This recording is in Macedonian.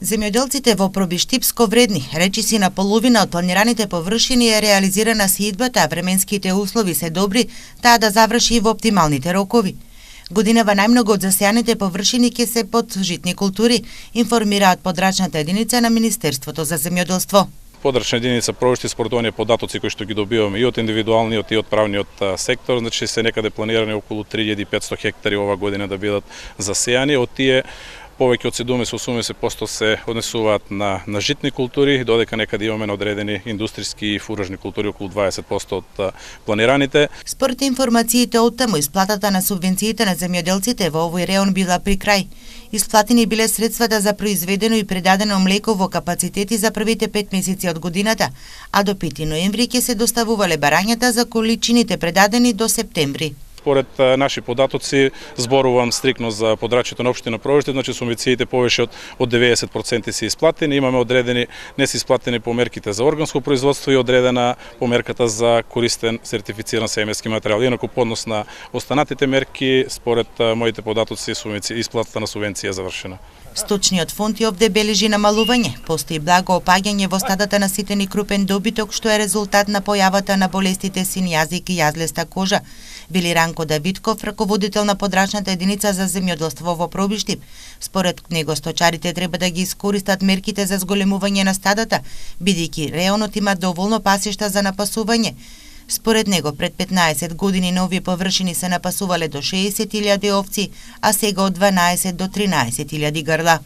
Земјоделците во Пробиштипско вредни, речиси на половина од планираните површини е реализирана сеидбата, а временските услови се добри, таа да заврши во оптималните рокови. Годинава најмногу од засејаните површини ќе се под житни култури, информираат подрачната единица на Министерството за земјоделство. Подрачна единица Пробиштип според оние податоци кои што ги добиваме и од индивидуалниот и од правниот сектор, значи се некаде планирани околу 3500 хектари ова година да бидат засејани, од тие повеќе од 70-80% се однесуваат на житни култури, додека некаде имаме одредени индустријски и фуражни култури околу 20% од планираните. Според информациите од таму, исплатата на субвенциите на земјоделците во овој реон била при крај. Исплатени биле средствата за произведено и предадено млеко во капацитети за првите 5 месеци од годината, а до 5 ноември ќе се доставувале барањата за количините предадени до септември. Според наши податоци, зборувам стрикно за подрачјето на општина Пробиштип, значи субвенциите повеќе од 90% се исплатени, имаме одредени не се исплатени по мерките за органско производство и одредена по мерката за користен сертифициран семејски материјал. Инаку по однос на останатите мерки, според моите податоци, исплатата на субвенција е завршена. Сточниот фонд и овде бележи намалување. Постои благо опаѓање во стадата на ситен и крупен добиток, што е резултат на појавата на болестите син јазик и јазлеста кожа. Вели Ранко Давидков, раководител на подрачната единица за земјоделство во Пробиштип. Според него сточарите треба да ги искористат мерките за зголемување на стадата, бидејќи реонот има доволно пасишта за напасување. Според него, пред 15 години на овие површини се напасувале до 60.000 овци, а сега од 12 до 13.000 грла.